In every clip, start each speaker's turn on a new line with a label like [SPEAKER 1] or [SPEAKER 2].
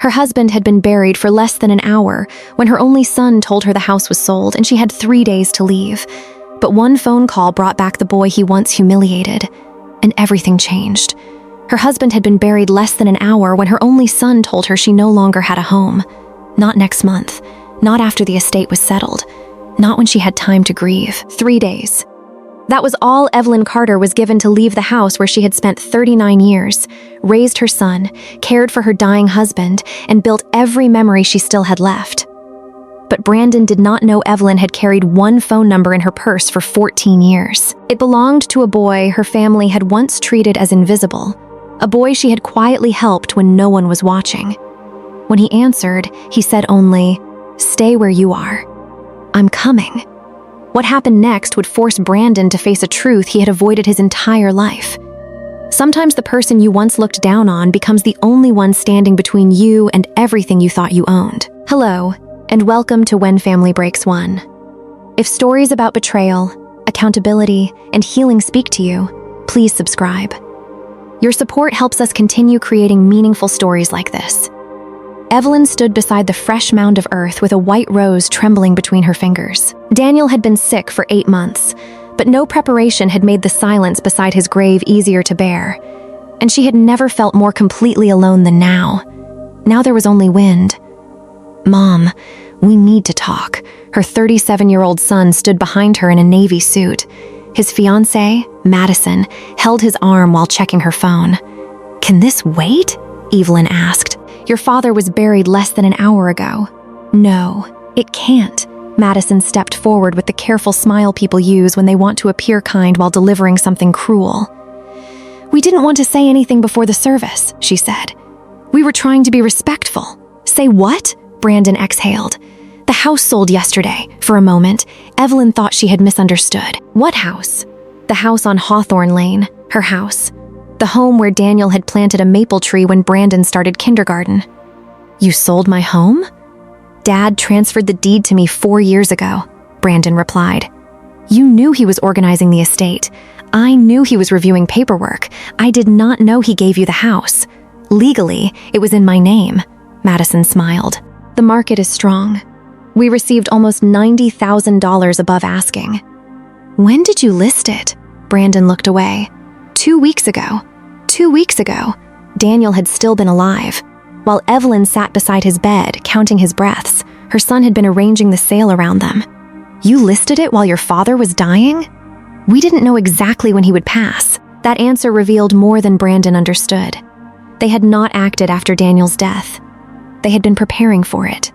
[SPEAKER 1] Her husband had been buried for less than an hour when her only son told her the house was sold and she had 3 days to leave. But one phone call brought back the boy he once humiliated, and everything changed. Her husband had been buried less than an hour when her only son told her she no longer had a home. Not next month, not after the estate was settled, not when she had time to grieve. 3 days. That was all Evelyn Carter was given to leave the house where she had spent 39 years, raised her son, cared for her dying husband, and built every memory she still had left. But Brandon did not know Evelyn had carried one phone number in her purse for 14 years. It belonged to a boy her family had once treated as invisible, a boy she had quietly helped when no one was watching. When he answered, he said only, "Stay where you are. I'm coming." What happened next would force Brandon to face a truth he had avoided his entire life. Sometimes the person you once looked down on becomes the only one standing between you and everything you thought you owned. Hello, and welcome to When Family Breaks One. If stories about betrayal, accountability, and healing speak to you, please subscribe. Your support helps us continue creating meaningful stories like this. Evelyn stood beside the fresh mound of earth with a white rose trembling between her fingers. Daniel had been sick for 8 months, but no preparation had made the silence beside his grave easier to bear, and she had never felt more completely alone than now. Now there was only wind. "Mom, we need to talk." Her 37-year-old son stood behind her in a navy suit. His fiancée, Madison, held his arm while checking her phone. "Can this wait?" Evelyn asked. "Your father was buried less than an hour ago." "No, it can't." Madison stepped forward with the careful smile people use when they want to appear kind while delivering something cruel. "We didn't want to say anything before the service," she said. "We were trying to be respectful." "Say what?" Brandon exhaled. "The house sold yesterday." For a moment, Evelyn thought she had misunderstood. "What house?" "The house on Hawthorne Lane, her house. The home where Daniel had planted a maple tree when Brandon started kindergarten." "You sold my home?" "Dad transferred the deed to me 4 years ago," Brandon replied. "You knew he was organizing the estate. I knew he was reviewing paperwork. I did not know he gave you the house. Legally, it was in my name." Madison smiled. "The market is strong. We received almost $90,000 above asking." "When did you list it?" Brandon looked away. 2 weeks ago. 2 weeks ago, Daniel had still been alive. While Evelyn sat beside his bed, counting his breaths, her son had been arranging the sale around them. "You listed it while your father was dying?" "We didn't know exactly when he would pass." That answer revealed more than Brandon understood. They had not acted after Daniel's death. They had been preparing for it.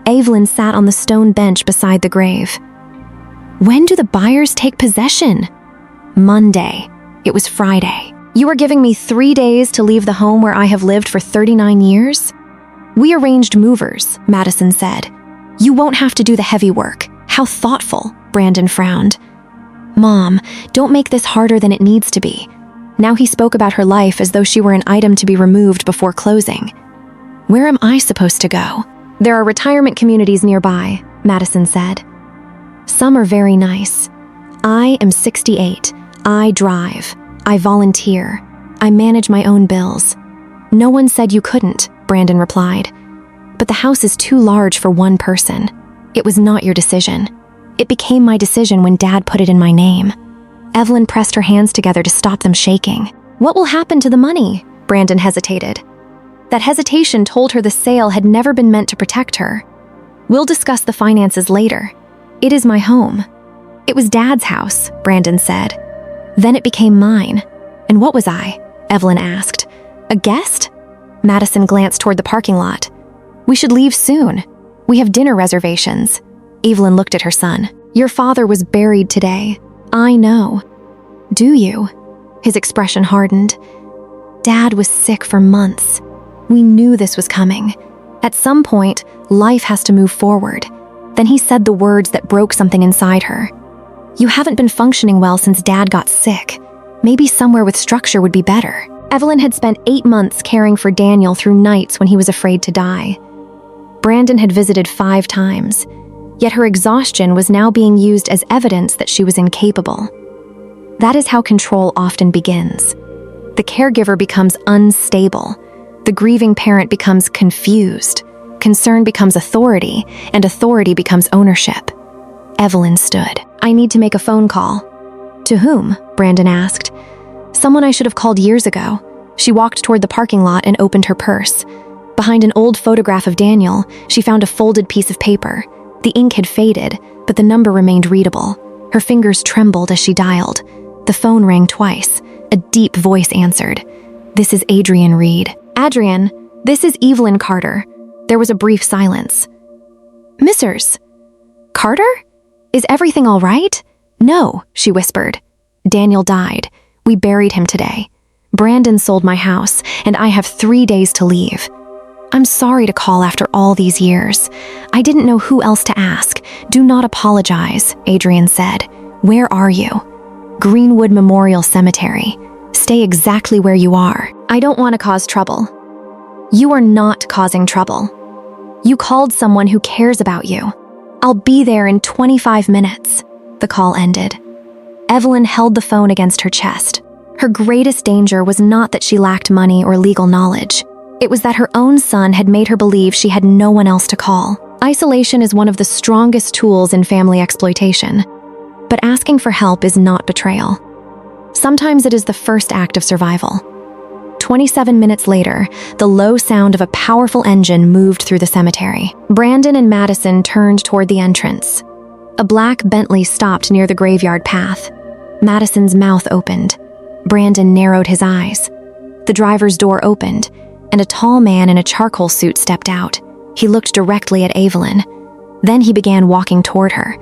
[SPEAKER 1] Evelyn sat on the stone bench beside the grave. "When do the buyers take possession?" "Monday." It was Friday. "You are giving me 3 days to leave the home where I have lived for 39 years? "We arranged movers," Madison said. "You won't have to do the heavy work." "How thoughtful," Brandon frowned. "Mom, don't make this harder than it needs to be." Now he spoke about her life as though she were an item to be removed before closing. "Where am I supposed to go?" "There are retirement communities nearby," Madison said. "Some are very nice. I am 68. I drive. I volunteer. I manage my own bills." "No one said you couldn't," Brandon replied. "But the house is too large for one person. It was not your decision. It became my decision when Dad put it in my name." Evelyn pressed her hands together to stop them shaking. "What will happen to the money?" Brandon hesitated. That hesitation told her the sale had never been meant to protect her. "We'll discuss the finances later. It is my home." "It was Dad's house," Brandon said. "Then it became mine." "And what was I?" Evelyn asked. "A guest?" Madison glanced toward the parking lot. "We should leave soon. We have dinner reservations." Evelyn looked at her son. "Your father was buried today. I know." "Do you?" His expression hardened. "Dad was sick for months. We knew this was coming. At some point, life has to move forward." Then he said the words that broke something inside her. "You haven't been functioning well since Dad got sick. Maybe somewhere with structure would be better." Evelyn had spent 8 months caring for Daniel through nights when he was afraid to die. Brandon had visited 5 times, yet her exhaustion was now being used as evidence that she was incapable. That is how control often begins. The caregiver becomes unstable. The grieving parent becomes confused. Concern becomes authority, and authority becomes ownership. Evelyn stood. "I need to make a phone call." "To whom?" Brandon asked. "Someone I should have called years ago." She walked toward the parking lot and opened her purse. Behind an old photograph of Daniel, she found a folded piece of paper. The ink had faded, but the number remained readable. Her fingers trembled as she dialed. The phone rang twice. A deep voice answered. "This is Adrian Reed." "Adrian, this is Evelyn Carter." There was a brief silence. "Mrs. Carter? Is everything all right?" "No," she whispered. "Daniel died. We buried him today. Brandon sold my house, and I have 3 days to leave. I'm sorry to call after all these years. I didn't know who else to ask. Do not apologize," Adrian said. "Where are you?" "Greenwood Memorial Cemetery. Stay exactly where you are. I don't want to cause trouble." "You are not causing trouble. You called someone who cares about you. I'll be there in 25 minutes. The call ended. Evelyn held the phone against her chest. Her greatest danger was not that she lacked money or legal knowledge. It was that her own son had made her believe she had no one else to call. Isolation is one of the strongest tools in family exploitation. But asking for help is not betrayal. Sometimes it is the first act of survival. 27 minutes later, the low sound of a powerful engine moved through the cemetery. Brandon and Madison turned toward the entrance. A black Bentley stopped near the graveyard path. Madison's mouth opened. Brandon narrowed his eyes. The driver's door opened, and a tall man in a charcoal suit stepped out. He looked directly at Evelyn. Then he began walking toward her.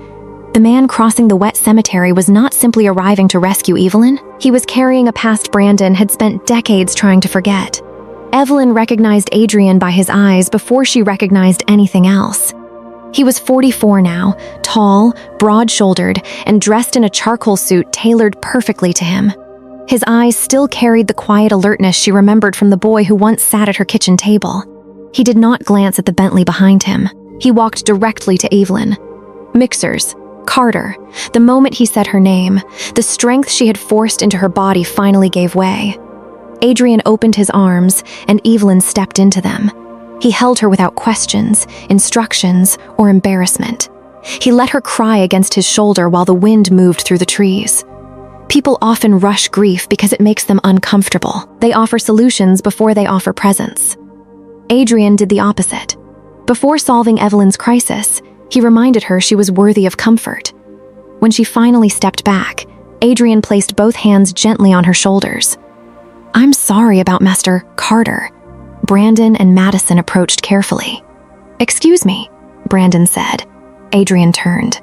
[SPEAKER 1] The man crossing the wet cemetery was not simply arriving to rescue Evelyn. He was carrying a past Brandon had spent decades trying to forget. Evelyn recognized Adrian by his eyes before she recognized anything else. He was 44 now, tall, broad-shouldered, and dressed in a charcoal suit tailored perfectly to him. His eyes still carried the quiet alertness she remembered from the boy who once sat at her kitchen table. He did not glance at the Bentley behind him. He walked directly to Evelyn. "Mixers. Carter." The moment he said her name, the strength she had forced into her body finally gave way. Adrian opened his arms, and Evelyn stepped into them. He held her without questions, instructions, or embarrassment. He let her cry against his shoulder while the wind moved through the trees. People often rush grief because it makes them uncomfortable. They offer solutions before they offer presence. Adrian did the opposite. Before solving Evelyn's crisis, he reminded her she was worthy of comfort. When she finally stepped back, Adrian placed both hands gently on her shoulders. "I'm sorry about Master Carter." Brandon and Madison approached carefully. "Excuse me," Brandon said. Adrian turned.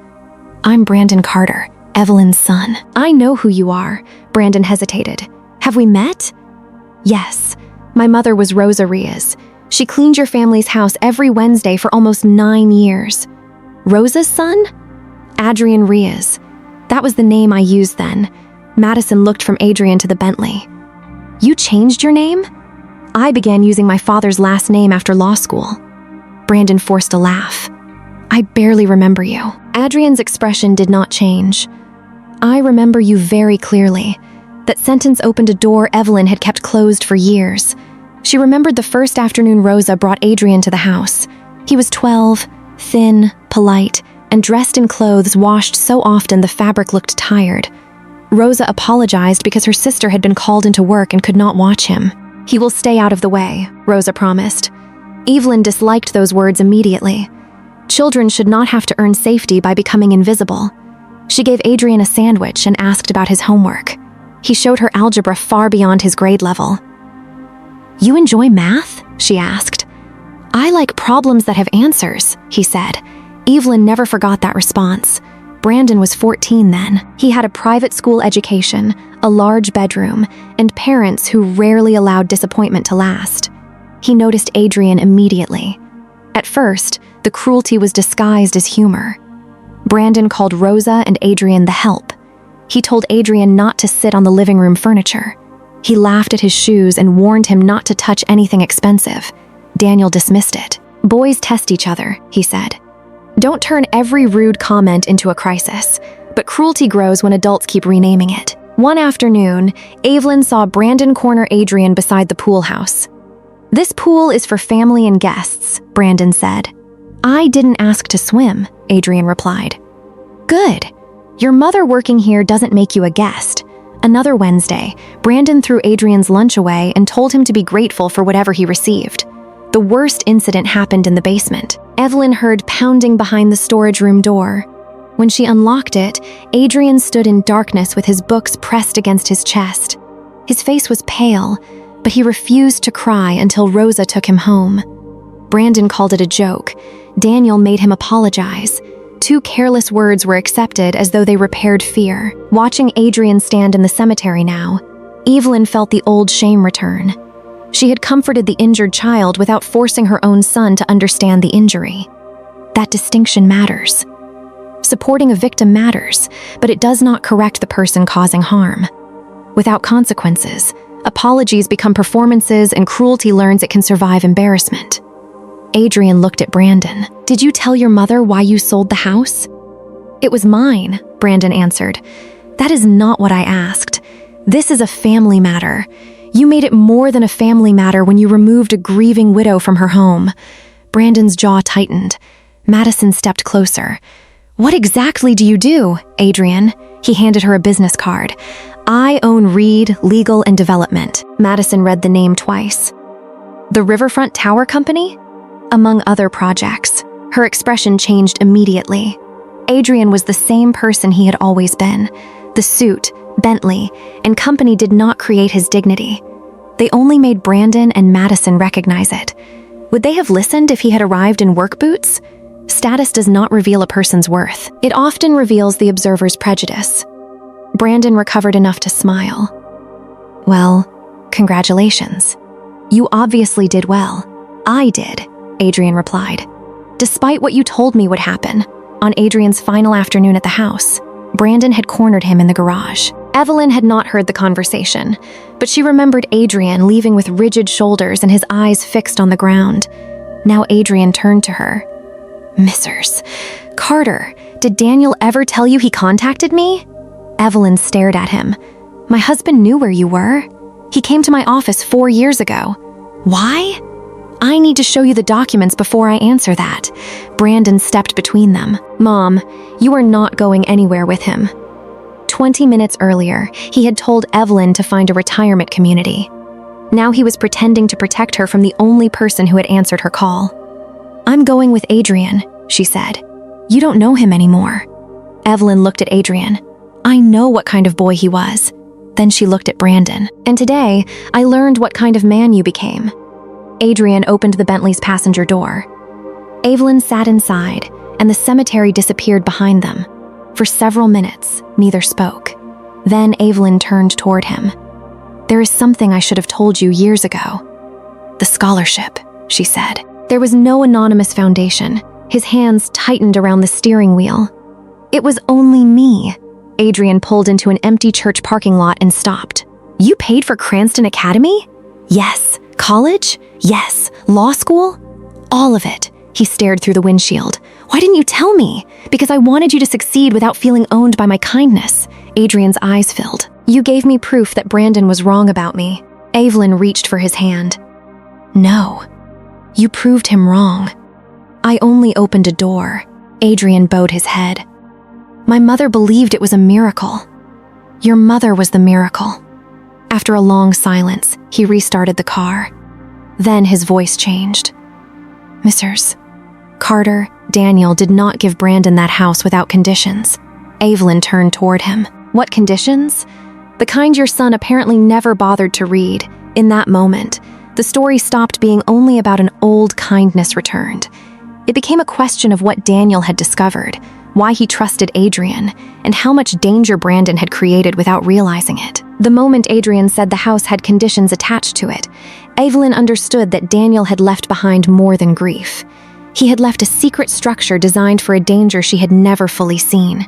[SPEAKER 1] "I'm Brandon Carter, Evelyn's son." "I know who you are," Brandon hesitated. "Have we met?" "Yes. My mother was Rosa Riaz. She cleaned your family's house every Wednesday for almost 9 years. "Rosa's son?" "Adrian Riaz. That was the name I used then." Madison looked from Adrian to the Bentley. "You changed your name?" "I began using my father's last name after law school." Brandon forced a laugh. "I barely remember you." Adrian's expression did not change. "I remember you very clearly." That sentence opened a door Evelyn had kept closed for years. She remembered the first afternoon Rosa brought Adrian to the house. He was 12, thin, polite, and dressed in clothes washed so often the fabric looked tired. Rosa apologized because her sister had been called into work and could not watch him. "He will stay out of the way," Rosa promised. Evelyn disliked those words immediately. Children should not have to earn safety by becoming invisible. She gave Adrian a sandwich and asked about his homework. He showed her algebra far beyond his grade level. "You enjoy math?" she asked. "I like problems that have answers," he said. Evelyn never forgot that response. Brandon was 14 then. He had a private school education, a large bedroom, and parents who rarely allowed disappointment to last. He noticed Adrian immediately. At first, the cruelty was disguised as humor. Brandon called Rosa and Adrian the help. He told Adrian not to sit on the living room furniture. He laughed at his shoes and warned him not to touch anything expensive. Daniel dismissed it. "Boys test each other," he said. "Don't turn every rude comment into a crisis, but cruelty grows when adults keep renaming it." One afternoon, Evelyn saw Brandon corner Adrian beside the pool house. "This pool is for family and guests," Brandon said. "I didn't ask to swim," Adrian replied. "Good. Your mother working here doesn't make you a guest." Another Wednesday, Brandon threw Adrian's lunch away and told him to be grateful for whatever he received. The worst incident happened in the basement. Evelyn heard pounding behind the storage room door. When she unlocked it, Adrian stood in darkness with his books pressed against his chest. His face was pale, but he refused to cry until Rosa took him home. Brandon called it a joke. Daniel made him apologize. 2 careless words were accepted as though they repaired fear. Watching Adrian stand in the cemetery now, Evelyn felt the old shame return. She had comforted the injured child without forcing her own son to understand the injury. That distinction matters. Supporting a victim matters, but it does not correct the person causing harm. Without consequences, apologies become performances and cruelty learns it can survive embarrassment. Adrian looked at Brandon. "Did you tell your mother why you sold the house?" "It was mine," Brandon answered. "That is not what I asked. This is a family matter. You made it more than a family matter when you removed a grieving widow from her home." Brandon's jaw tightened. Madison stepped closer. "What exactly do you do, Adrian?" He handed her a business card. "I own Reed, Legal and Development." Madison read the name twice. "The Riverfront Tower Company?" "Among other projects." Her expression changed immediately. Adrian was the same person he had always been. The suit, Bentley, and company did not create his dignity. They only made Brandon and Madison recognize it. Would they have listened if he had arrived in work boots? Status does not reveal a person's worth. It often reveals the observer's prejudice. Brandon recovered enough to smile. "Well, congratulations. You obviously did well." "I did," Adrian replied. "Despite what you told me would happen." On Adrian's final afternoon at the house, Brandon had cornered him in the garage. Evelyn had not heard the conversation, but she remembered Adrian leaving with rigid shoulders and his eyes fixed on the ground. Now Adrian turned to her. "Mrs. Carter, did Daniel ever tell you he contacted me?" Evelyn stared at him. "My husband knew where you were. He came to my office 4 years ago." "Why?" "I need to show you the documents before I answer that." Brandon stepped between them. "Mom, you are not going anywhere with him." 20 minutes earlier, he had told Evelyn to find a retirement community. Now he was pretending to protect her from the only person who had answered her call. "I'm going with Adrian," she said. "You don't know him anymore." Evelyn looked at Adrian. "I know what kind of boy he was." Then she looked at Brandon. "And today, I learned what kind of man you became." Adrian opened the Bentley's passenger door. Evelyn sat inside, and the cemetery disappeared behind them. For several minutes, neither spoke. Then Evelyn turned toward him. "There is something I should have told you years ago." "The scholarship," she said. There was no anonymous foundation. His hands tightened around the steering wheel. "It was only me." Adrian pulled into an empty church parking lot and stopped. "You paid for Cranston Academy?" "Yes." "College?" "Yes." "Law school?" "All of it." He stared through the windshield. "Why didn't you tell me?" "Because I wanted you to succeed without feeling owned by my kindness." Adrian's eyes filled. "You gave me proof that Brandon was wrong about me." Evelyn reached for his hand. "No. You proved him wrong. I only opened a door." Adrian bowed his head. "My mother believed it was a miracle." "Your mother was the miracle." After a long silence, he restarted the car. Then his voice changed. "Mrs. Carter, Daniel did not give Brandon that house without conditions." Evelyn turned toward him. "What conditions?" "The kind your son apparently never bothered to read." In that moment, the story stopped being only about an old kindness returned. It became a question of what Daniel had discovered, why he trusted Adrian, and how much danger Brandon had created without realizing it. The moment Adrian said the house had conditions attached to it, Evelyn understood that Daniel had left behind more than grief. He had left a secret structure designed for a danger she had never fully seen.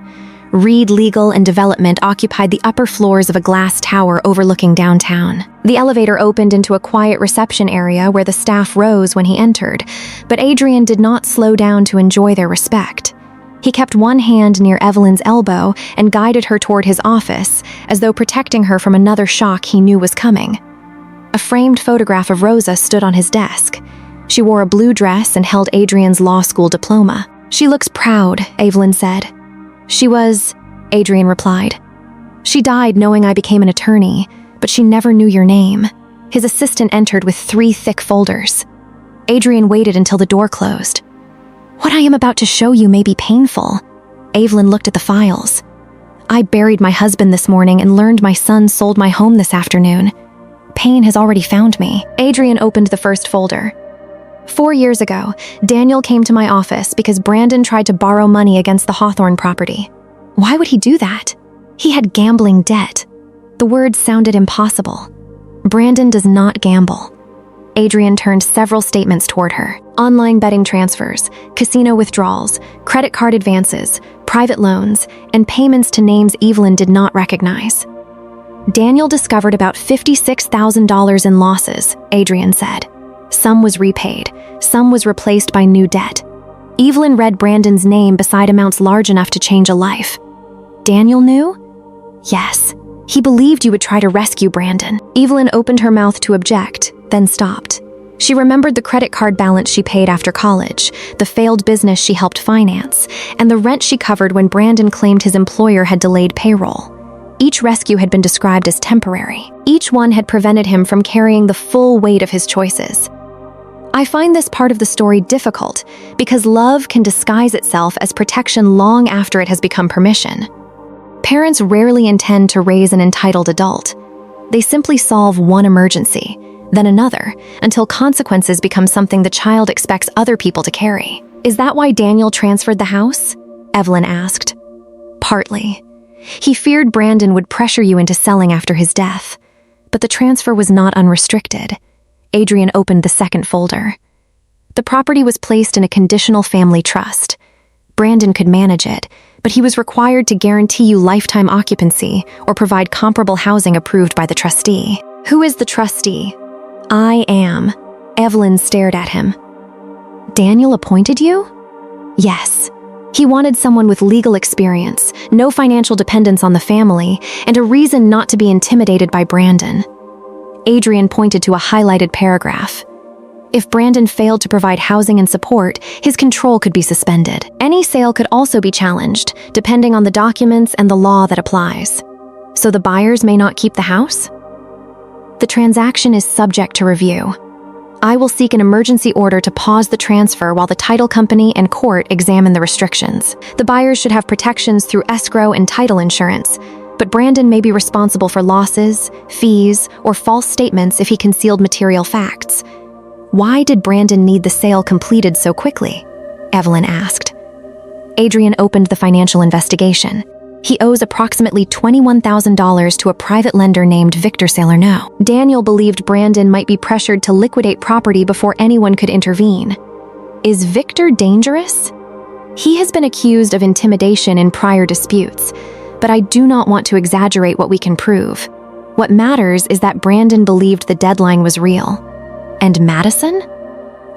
[SPEAKER 1] Reed Legal and Development occupied the upper floors of a glass tower overlooking downtown. The elevator opened into a quiet reception area where the staff rose when he entered, but Adrian did not slow down to enjoy their respect. He kept one hand near Evelyn's elbow and guided her toward his office, as though protecting her from another shock he knew was coming. A framed photograph of Rosa stood on his desk. She wore a blue dress and held Adrian's law school diploma. "She looks proud," Evelyn said. "She was," Adrian replied. "She died knowing I became an attorney, but she never knew your name." His assistant entered with 3 thick folders. Adrian waited until the door closed. "What I am about to show you may be painful." Evelyn looked at the files. "I buried my husband this morning and learned my son sold my home this afternoon. Pain has already found me." Adrian opened the first folder. 4 years ago, Daniel came to my office because Brandon tried to borrow money against the Hawthorne property. Why would he do that? He had gambling debt. The words sounded impossible. Brandon does not gamble. Adrian turned several statements toward her. Online betting transfers, casino withdrawals, credit card advances, private loans, and payments to names Evelyn did not recognize. Daniel discovered about $56,000 in losses, Adrian said. Some was repaid, some was replaced by new debt. Evelyn read Brandon's name beside amounts large enough to change a life. Daniel knew? Yes. He believed you would try to rescue Brandon. Evelyn opened her mouth to object, then stopped. She remembered the credit card balance she paid after college, the failed business she helped finance, and the rent she covered when Brandon claimed his employer had delayed payroll. Each rescue had been described as temporary. Each one had prevented him from carrying the full weight of his choices. I find this part of the story difficult because love can disguise itself as protection long after it has become permission. Parents rarely intend to raise an entitled adult. They simply solve one emergency, then another, until consequences become something the child expects other people to carry. Is that why Daniel transferred the house? Evelyn asked. Partly. He feared Brandon would pressure you into selling after his death. But the transfer was not unrestricted. Adrian opened the second folder. The property was placed in a conditional family trust. Brandon could manage it, but he was required to guarantee you lifetime occupancy or provide comparable housing approved by the trustee. Who is the trustee? I am. Evelyn stared at him. Daniel appointed you? Yes. He wanted someone with legal experience, no financial dependence on the family, and a reason not to be intimidated by Brandon. Adrian pointed to a highlighted paragraph. If Brandon failed to provide housing and support, his control could be suspended. Any sale could also be challenged, depending on the documents and the law that applies. So the buyers may not keep the house? The transaction is subject to review. I will seek an emergency order to pause the transfer while the title company and court examine the restrictions. The buyers should have protections through escrow and title insurance, but Brandon may be responsible for losses, fees, or false statements if he concealed material facts. Why did Brandon need the sale completed so quickly? Evelyn asked. Adrian opened the financial investigation. He owes approximately $21,000 to a private lender named Victor Salerno. Daniel believed Brandon might be pressured to liquidate property before anyone could intervene. Is Victor dangerous? He has been accused of intimidation in prior disputes, but I do not want to exaggerate what we can prove. What matters is that Brandon believed the deadline was real. And Madison?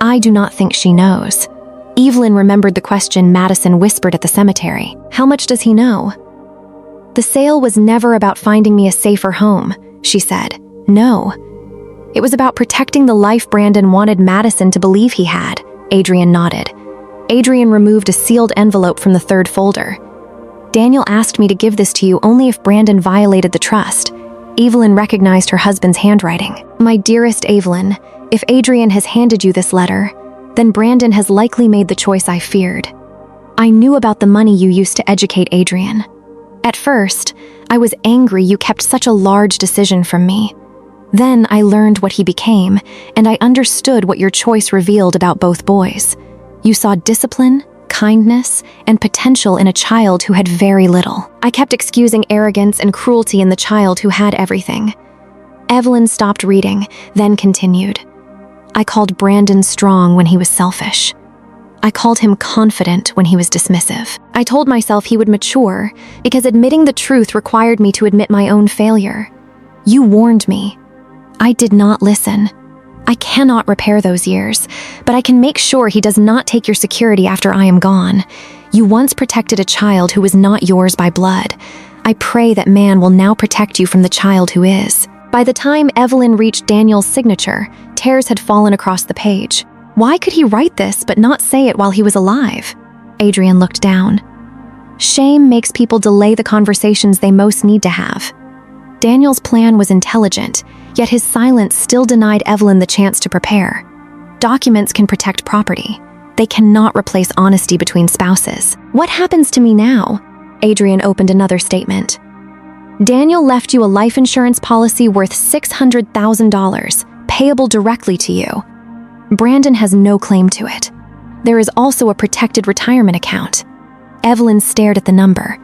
[SPEAKER 1] I do not think she knows. Evelyn remembered the question Madison whispered at the cemetery. How much does he know? The sale was never about finding me a safer home, she said. No. It was about protecting the life Brandon wanted Madison to believe he had. Adrian nodded. Adrian removed a sealed envelope from the third folder. Daniel asked me to give this to you only if Brandon violated the trust. Evelyn recognized her husband's handwriting. My dearest Evelyn, if Adrian has handed you this letter, then Brandon has likely made the choice I feared. I knew about the money you used to educate Adrian. At first, I was angry you kept such a large decision from me. Then I learned what he became, and I understood what your choice revealed about both boys. You saw discipline, kindness, and potential in a child who had very little. I kept excusing arrogance and cruelty in the child who had everything. Evelyn stopped reading, then continued. I called Brandon strong when he was selfish. I called him confident when he was dismissive. I told myself he would mature because admitting the truth required me to admit my own failure. You warned me. I did not listen. I cannot repair those years, but I can make sure he does not take your security after I am gone. You once protected a child who was not yours by blood. I pray that man will now protect you from the child who is. By the time Evelyn reached Daniel's signature, tears had fallen across the page. Why could he write this but not say it while he was alive? Adrian looked down. Shame makes people delay the conversations they most need to have. Daniel's plan was intelligent, yet his silence still denied Evelyn the chance to prepare. Documents can protect property. They cannot replace honesty between spouses. What happens to me now? Adrian opened another statement. Daniel left you a life insurance policy worth $600,000, payable directly to you. Brandon has no claim to it. There is also a protected retirement account. Evelyn stared at the number.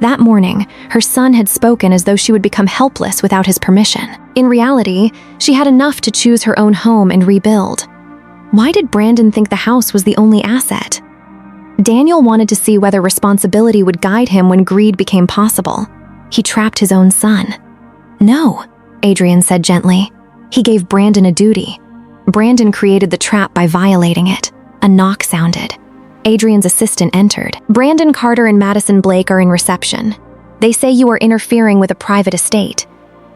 [SPEAKER 1] That morning, her son had spoken as though she would become helpless without his permission. In reality, she had enough to choose her own home and rebuild. Why did Brandon think the house was the only asset? Daniel wanted to see whether responsibility would guide him when greed became possible. He trapped his own son. No, Adrian said gently. He gave Brandon a duty. Brandon created the trap by violating it. A knock sounded. Adrian's assistant entered. Brandon Carter and Madison Blake are in reception. They say you are interfering with a private estate.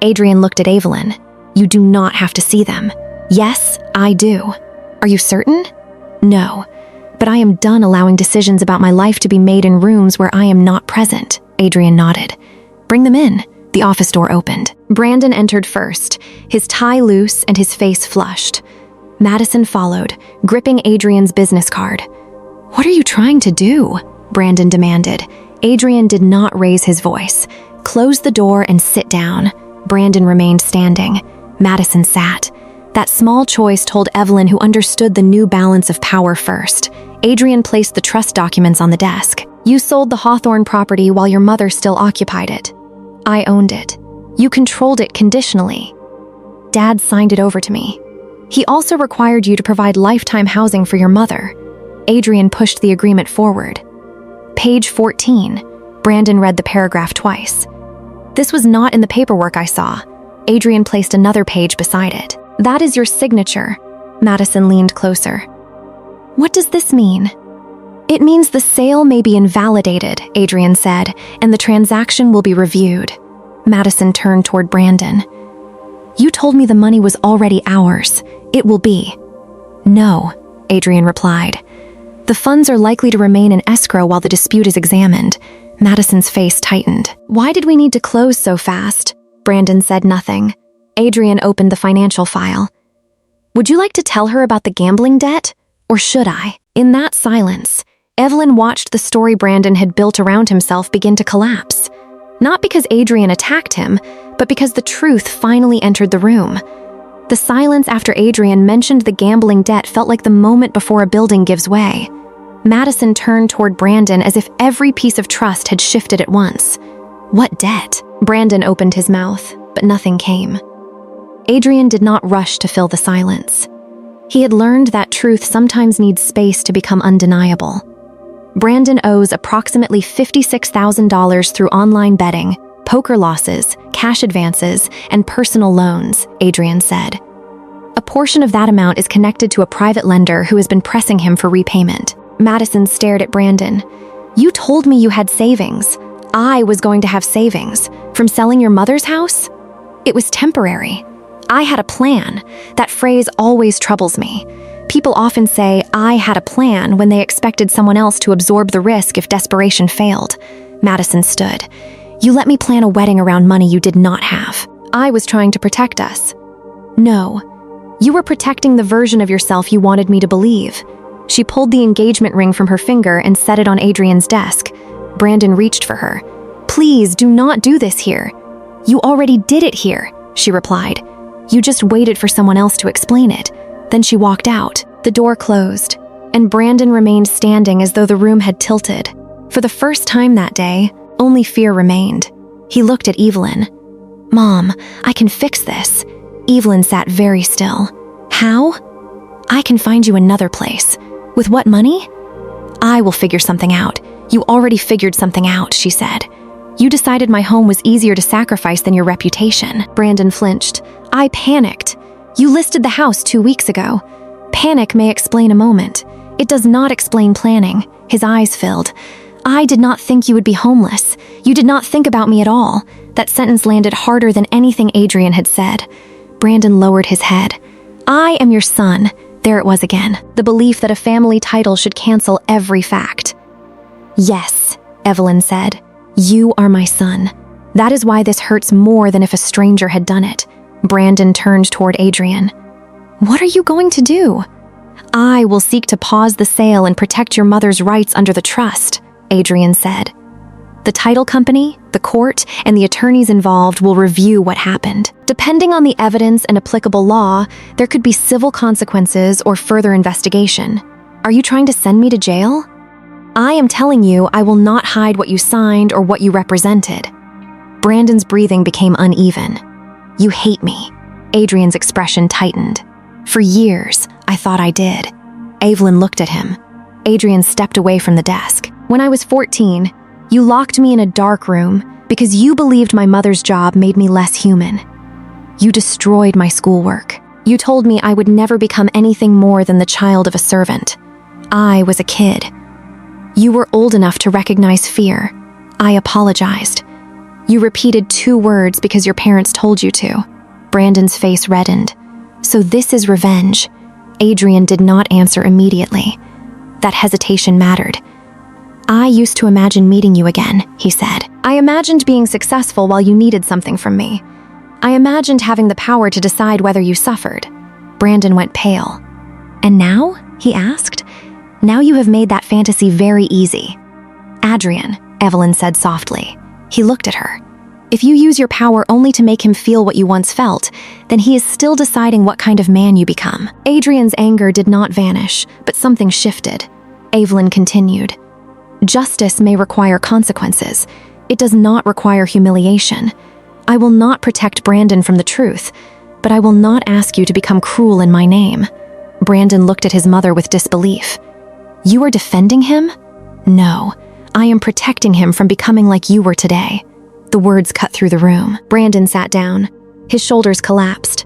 [SPEAKER 1] Adrian looked at Evelyn. You do not have to see them. Yes, I do. Are you certain? No, but I am done allowing decisions about my life to be made in rooms where I am not present. Adrian nodded. Bring them in. The office door opened. Brandon entered first, his tie loose and his face flushed. Madison followed, gripping Adrian's business card. What are you trying to do? Brandon demanded. Adrian did not raise his voice. Close the door and sit down. Brandon remained standing. Madison sat. That small choice told Evelyn, who understood the new balance of power first. Adrian placed the trust documents on the desk. You sold the Hawthorne property while your mother still occupied it. I owned it. You controlled it conditionally. Dad signed it over to me. He also required you to provide lifetime housing for your mother. Adrian pushed the agreement forward. Page 14. Brandon read the paragraph twice. This was not in the paperwork I saw. Adrian placed another page beside it. That is your signature. Madison leaned closer. What does this mean? It means the sale may be invalidated, Adrian said, and the transaction will be reviewed. Madison turned toward Brandon. You told me the money was already ours. It will be. No, Adrian replied. The funds are likely to remain in escrow while the dispute is examined. Madison's face tightened. Why did we need to close so fast? Brandon said nothing. Adrian opened the financial file. Would you like to tell her about the gambling debt? Or should I? In that silence, Evelyn watched the story Brandon had built around himself begin to collapse. Not because Adrian attacked him, but because the truth finally entered the room. The silence after Adrian mentioned the gambling debt felt like the moment before a building gives way. Madison turned toward Brandon as if every piece of trust had shifted at once. What debt? Brandon opened his mouth, but nothing came. Adrian did not rush to fill the silence. He had learned that truth sometimes needs space to become undeniable. Brandon owes approximately $56,000 through online betting, poker losses, cash advances, and personal loans, Adrian said. A portion of that amount is connected to a private lender who has been pressing him for repayment. Madison stared at Brandon. You told me you had savings. I was going to have savings. From selling your mother's house? It was temporary. I had a plan. That phrase always troubles me. People often say, I had a plan, when they expected someone else to absorb the risk if desperation failed. Madison stood. You let me plan a wedding around money you did not have. I was trying to protect us. No. You were protecting the version of yourself you wanted me to believe. She pulled the engagement ring from her finger and set it on Adrian's desk. Brandon reached for her. Please do not do this here. You already did it here, she replied. You just waited for someone else to explain it. Then she walked out. The door closed, and Brandon remained standing as though the room had tilted. For the first time that day, only fear remained. He looked at Evelyn. Mom, I can fix this. Evelyn sat very still. How? I can find you another place. With what money? I will figure something out. You already figured something out, she said. You decided my home was easier to sacrifice than your reputation. Brandon flinched. I panicked. You listed the house 2 weeks ago. Panic may explain a moment. It does not explain planning. His eyes filled. I did not think you would be homeless. You did not think about me at all." That sentence landed harder than anything Adrian had said. Brandon lowered his head. "I am your son." There it was again, the belief that a family title should cancel every fact. "Yes," Evelyn said. "You are my son. That is why this hurts more than if a stranger had done it." Brandon turned toward Adrian. "What are you going to do?" "I will seek to pause the sale and protect your mother's rights under the trust," Adrian said. "The title company, the court, and the attorneys involved will review what happened. Depending on the evidence and applicable law, there could be civil consequences or further investigation. Are you trying to send me to jail?" "I am telling you I will not hide what you signed or what you represented." Brandon's breathing became uneven. "You hate me." Adrian's expression tightened. "For years, I thought I did." Evelyn looked at him. Adrian stepped away from the desk. "When I was 14, you locked me in a dark room because you believed my mother's job made me less human. You destroyed my schoolwork. You told me I would never become anything more than the child of a servant. I was a kid. You were old enough to recognize fear. I apologized. You repeated 2 words because your parents told you to." Brandon's face reddened. "So this is revenge." Adrian did not answer immediately. That hesitation mattered. "I used to imagine meeting you again," he said. "I imagined being successful while you needed something from me. I imagined having the power to decide whether you suffered." Brandon went pale. "And now?" he asked. "Now you have made that fantasy very easy." "Adrian," Evelyn said softly. He looked at her. "If you use your power only to make him feel what you once felt, then he is still deciding what kind of man you become." Adrian's anger did not vanish, but something shifted. Evelyn continued. "Justice may require consequences. It does not require humiliation. I will not protect Brandon from the truth, but I will not ask you to become cruel in my name." Brandon looked at his mother with disbelief. "You are defending him?" "No, I am protecting him from becoming like you were today." The words cut through the room. Brandon sat down. His shoulders collapsed.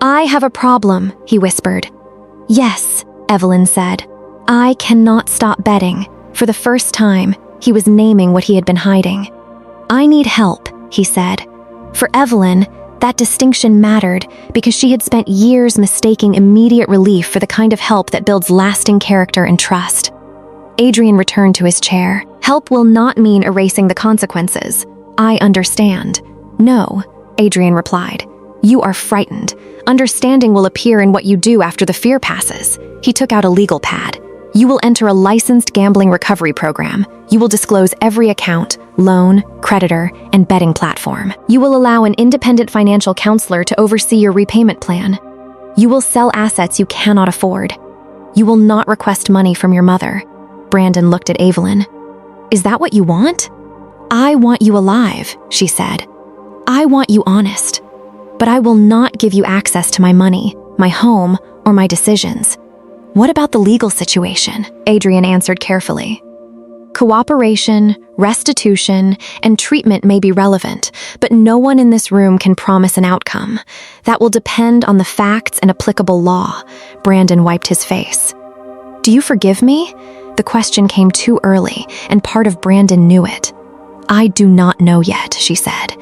[SPEAKER 1] "I have a problem," he whispered. "Yes," Evelyn said. "I cannot stop betting." For the first time, he was naming what he had been hiding. "I need help," he said. For Evelyn, that distinction mattered because she had spent years mistaking immediate relief for the kind of help that builds lasting character and trust. Adrian returned to his chair. "Help will not mean erasing the consequences. I understand." "No," Adrian replied. "You are frightened. Understanding will appear in what you do after the fear passes." He took out a legal pad. "You will enter a licensed gambling recovery program. You will disclose every account, loan, creditor, and betting platform. You will allow an independent financial counselor to oversee your repayment plan. You will sell assets you cannot afford. You will not request money from your mother." Brandon looked at Evelyn. "Is that what you want?" "I want you alive," she said. "I want you honest. But I will not give you access to my money, my home, or my decisions." "What about the legal situation?" Adrian answered carefully. "Cooperation, restitution, and treatment may be relevant, but no one in this room can promise an outcome. That will depend on the facts and applicable law." Brandon wiped his face. "Do you forgive me?" The question came too early, and part of Brandon knew it. "I do not know yet," she said.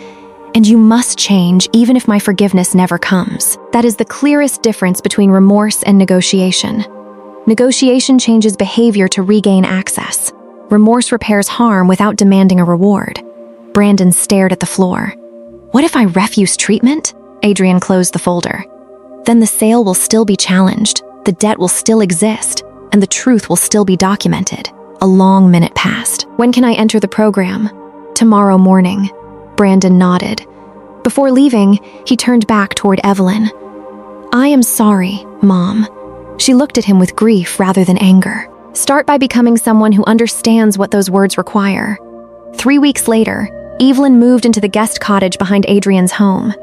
[SPEAKER 1] "And you must change even if my forgiveness never comes." That is the clearest difference between remorse and negotiation. Negotiation changes behavior to regain access. Remorse repairs harm without demanding a reward. Brandon stared at the floor. "What if I refuse treatment?" Adrian closed the folder. "Then the sale will still be challenged, the debt will still exist, and the truth will still be documented." A long minute passed. "When can I enter the program?" "Tomorrow morning." Brandon nodded. Before leaving, he turned back toward Evelyn. "I am sorry, Mom." She looked at him with grief rather than anger. "Start by becoming someone who understands what those words require." 3 weeks later, Evelyn moved into the guest cottage behind Adrian's home.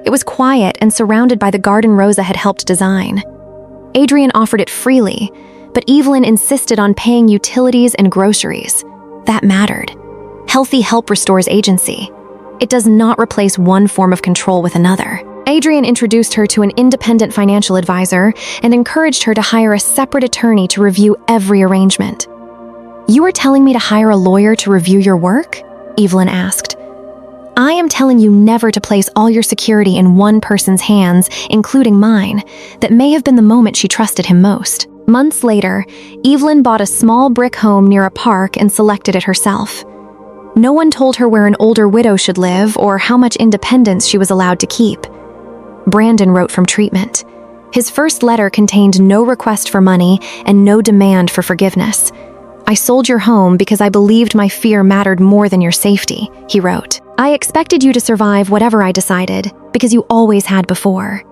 [SPEAKER 1] It was quiet and surrounded by the garden Rosa had helped design. Adrian offered it freely, but Evelyn insisted on paying utilities and groceries. That mattered. Healthy help restores agency. It does not replace one form of control with another. Adrian introduced her to an independent financial advisor and encouraged her to hire a separate attorney to review every arrangement. "You are telling me to hire a lawyer to review your work?" Evelyn asked. "I am telling you never to place all your security in one person's hands, including mine." That may have been the moment she trusted him most. Months later, Evelyn bought a small brick home near a park and selected it herself. No one told her where an older widow should live or how much independence she was allowed to keep. Brandon wrote from treatment. His first letter contained no request for money and no demand for forgiveness. "I sold your home because I believed my fear mattered more than your safety," he wrote. "I expected you to survive whatever I decided, because you always had before."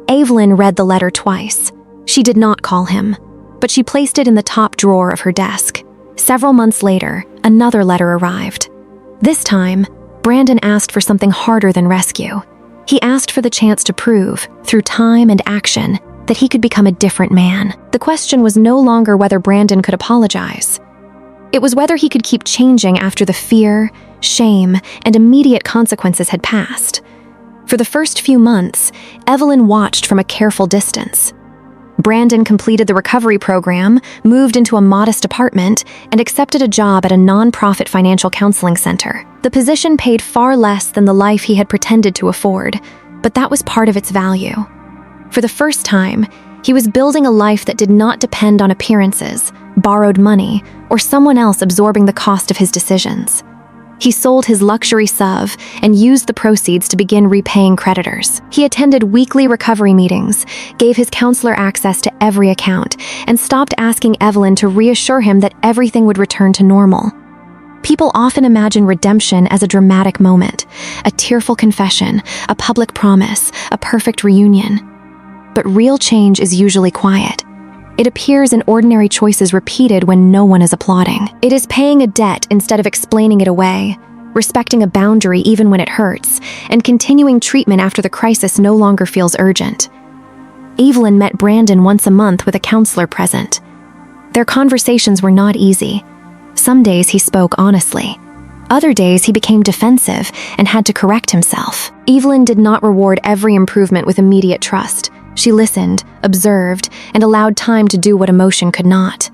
[SPEAKER 1] Evelyn read the letter twice. She did not call him, but she placed it in the top drawer of her desk. Several months later, another letter arrived. This time, Brandon asked for something harder than rescue. He asked for the chance to prove, through time and action, that he could become a different man. The question was no longer whether Brandon could apologize. It was whether he could keep changing after the fear, shame, and immediate consequences had passed. For the first few months, Evelyn watched from a careful distance. Brandon completed the recovery program, moved into a modest apartment, and accepted a job at a non-profit financial counseling center. The position paid far less than the life he had pretended to afford, but that was part of its value. For the first time, he was building a life that did not depend on appearances, borrowed money, or someone else absorbing the cost of his decisions. He sold his luxury SUV and used the proceeds to begin repaying creditors. He attended weekly recovery meetings, gave his counselor access to every account, and stopped asking Evelyn to reassure him that everything would return to normal. People often imagine redemption as a dramatic moment, a tearful confession, a public promise, a perfect reunion. But real change is usually quiet. It appears in ordinary choices repeated when no one is applauding. It is paying a debt instead of explaining it away, respecting a boundary even when it hurts, and continuing treatment after the crisis no longer feels urgent. Evelyn met Brandon once a month with a counselor present. Their conversations were not easy. Some days he spoke honestly. Other days he became defensive and had to correct himself. Evelyn did not reward every improvement with immediate trust. She listened, observed, and allowed time to do what emotion could not.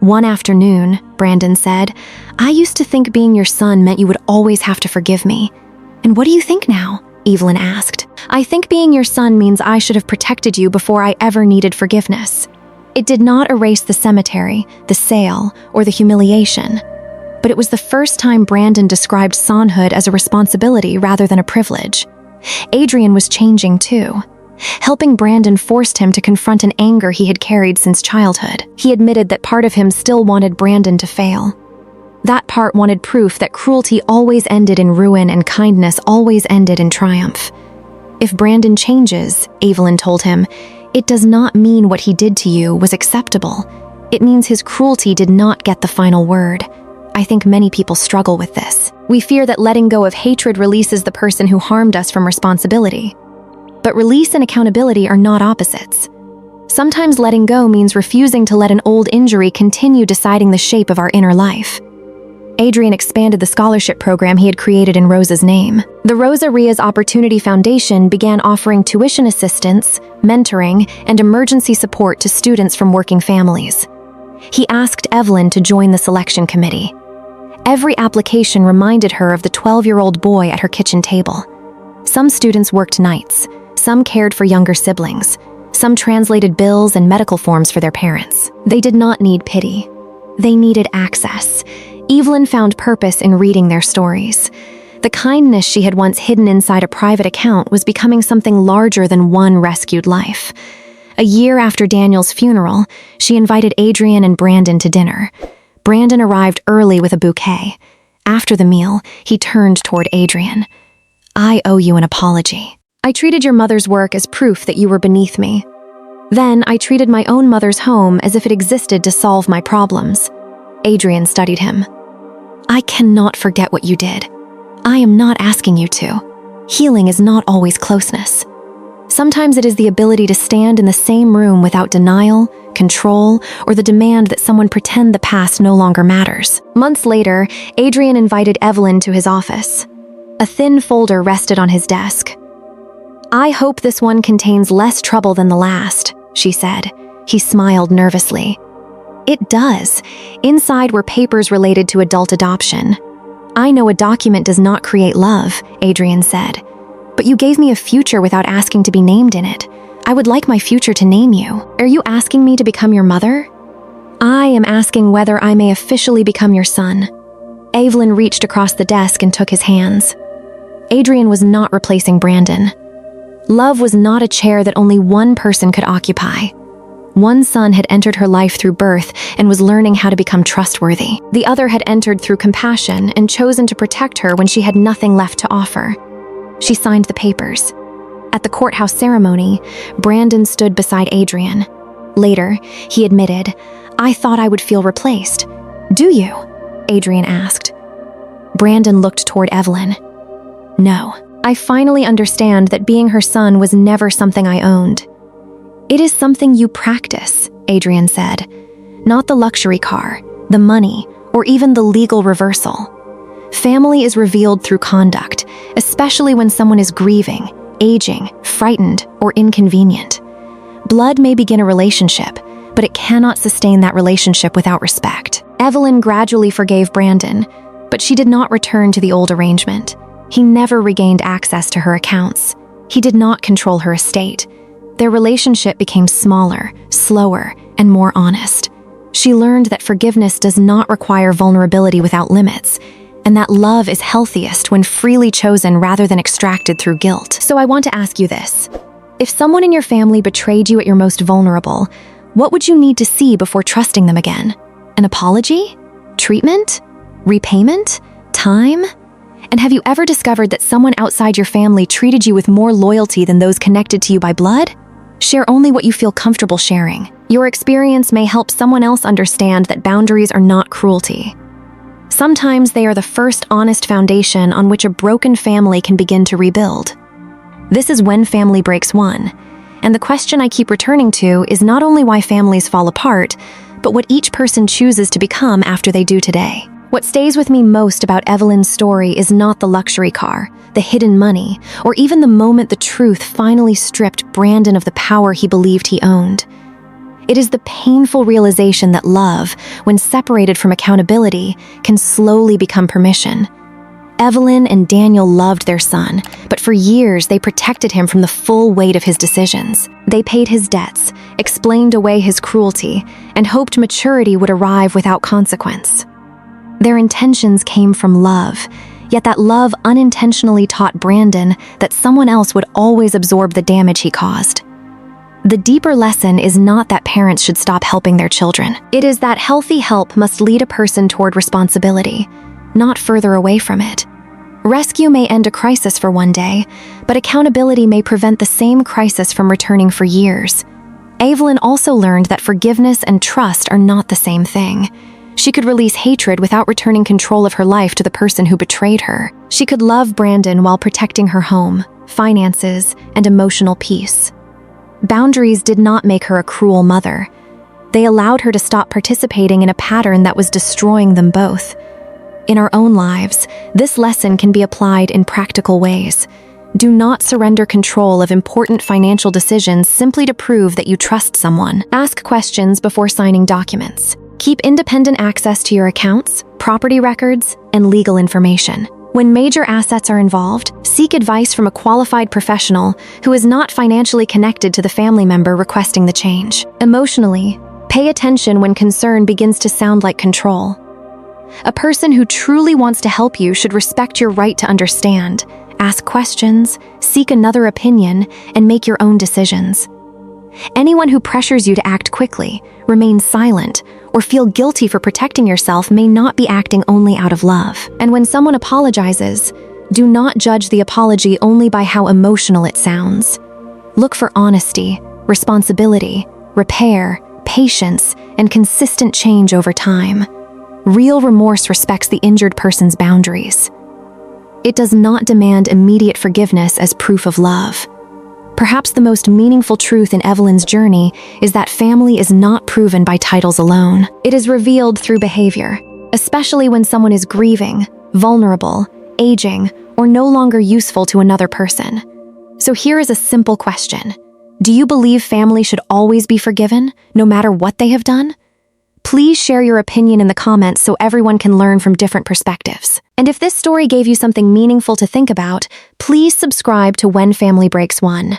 [SPEAKER 1] "One afternoon," Brandon said, "I used to think being your son meant you would always have to forgive me." "And what do you think now?" Evelyn asked. "I think being your son means I should have protected you before I ever needed forgiveness." It did not erase the cemetery, the sale, or the humiliation. But it was the first time Brandon described sonhood as a responsibility rather than a privilege. Adrian was changing too. Helping Brandon forced him to confront an anger he had carried since childhood. He admitted that part of him still wanted Brandon to fail. That part wanted proof that cruelty always ended in ruin and kindness always ended in triumph. "If Brandon changes," Evelyn told him, "it does not mean what he did to you was acceptable. It means his cruelty did not get the final word." I think many people struggle with this. We fear that letting go of hatred releases the person who harmed us from responsibility. But release and accountability are not opposites. Sometimes letting go means refusing to let an old injury continue deciding the shape of our inner life. Adrian expanded the scholarship program he had created in Rosa's name. The Rosa Ria's Opportunity Foundation began offering tuition assistance, mentoring, and emergency support to students from working families. He asked Evelyn to join the selection committee. Every application reminded her of the 12-year-old boy at her kitchen table. Some students worked nights. Some cared for younger siblings. Some translated bills and medical forms for their parents. They did not need pity. They needed access. Evelyn found purpose in reading their stories. The kindness she had once hidden inside a private account was becoming something larger than one rescued life. A year after Daniel's funeral, she invited Adrian and Brandon to dinner. Brandon arrived early with a bouquet. After the meal, he turned toward Adrian. "I owe you an apology. I treated your mother's work as proof that you were beneath me. Then I treated my own mother's home as if it existed to solve my problems." Adrian studied him. "I cannot forget what you did. I am not asking you to. Healing is not always closeness. Sometimes it is the ability to stand in the same room without denial, control, or the demand that someone pretend the past no longer matters." Months later, Adrian invited Evelyn to his office. A thin folder rested on his desk. "I hope this one contains less trouble than the last," she said. He smiled nervously. It does. Inside were papers related to adult adoption. I know a document does not create love, Adrian said. But you gave me a future without asking to be named in it. I would like my future to name you. Are you asking me to become your mother? I am asking whether I may officially become your son. Evelyn reached across the desk and took his hands. Adrian was not replacing Brandon. Love was not a chair that only one person could occupy. One son had entered her life through birth and was learning how to become trustworthy. The other had entered through compassion and chosen to protect her when she had nothing left to offer. She signed the papers. At the courthouse ceremony, Brandon stood beside Adrian. Later, he admitted, "I thought I would feel replaced." "Do you?" Adrian asked. Brandon looked toward Evelyn. "No, I finally understand that being her son was never something I owned." "It is something you practice," Adrian said. "Not the luxury car, the money, or even the legal reversal. Family is revealed through conduct, especially when someone is grieving, aging, frightened, or inconvenient. Blood may begin a relationship, but it cannot sustain that relationship without respect." Evelyn gradually forgave Brandon, but she did not return to the old arrangement. He never regained access to her accounts. He did not control her estate. Their relationship became smaller, slower, and more honest. She learned that forgiveness does not require vulnerability without limits, and that love is healthiest when freely chosen rather than extracted through guilt. So I want to ask you this. If someone in your family betrayed you at your most vulnerable, what would you need to see before trusting them again? An apology? Treatment? Repayment? Time? And have you ever discovered that someone outside your family treated you with more loyalty than those connected to you by blood? Share only what you feel comfortable sharing. Your experience may help someone else understand that boundaries are not cruelty. Sometimes they are the first honest foundation on which a broken family can begin to rebuild. This is When Family Breaks One, and the question I keep returning to is not only why families fall apart, but what each person chooses to become after they do today. What stays with me most about Evelyn's story is not the luxury car, the hidden money, or even the moment the truth finally stripped Brandon of the power he believed he owned. It is the painful realization that love, when separated from accountability, can slowly become permission. Evelyn and Daniel loved their son, but for years they protected him from the full weight of his decisions. They paid his debts, explained away his cruelty, and hoped maturity would arrive without consequence. Their intentions came from love, yet that love unintentionally taught Brandon that someone else would always absorb the damage he caused. The deeper lesson is not that parents should stop helping their children. It is that healthy help must lead a person toward responsibility, not further away from it. Rescue may end a crisis for one day, but accountability may prevent the same crisis from returning for years. Evelyn also learned that forgiveness and trust are not the same thing. She could release hatred without returning control of her life to the person who betrayed her. She could love Brandon while protecting her home, finances, and emotional peace. Boundaries did not make her a cruel mother. They allowed her to stop participating in a pattern that was destroying them both. In our own lives, this lesson can be applied in practical ways. Do not surrender control of important financial decisions simply to prove that you trust someone. Ask questions before signing documents. Keep independent access to your accounts, property records, and legal information. When major assets are involved, seek advice from a qualified professional who is not financially connected to the family member requesting the change. Emotionally, pay attention when concern begins to sound like control. A person who truly wants to help you should respect your right to understand, ask questions, seek another opinion, and make your own decisions. Anyone who pressures you to act quickly, remain silent, or feel guilty for protecting yourself may not be acting only out of love. And when someone apologizes, do not judge the apology only by how emotional it sounds. Look for honesty, responsibility, repair, patience, and consistent change over time. Real remorse respects the injured person's boundaries. It does not demand immediate forgiveness as proof of love. Perhaps the most meaningful truth in Evelyn's journey is that family is not proven by titles alone. It is revealed through behavior, especially when someone is grieving, vulnerable, aging, or no longer useful to another person. So here is a simple question. Do you believe family should always be forgiven, no matter what they have done? Please share your opinion in the comments so everyone can learn from different perspectives. And if this story gave you something meaningful to think about, please subscribe to When Family Breaks One.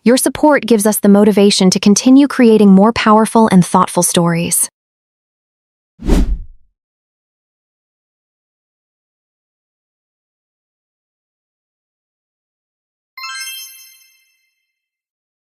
[SPEAKER 1] Your support gives us the motivation to continue creating more powerful and thoughtful stories.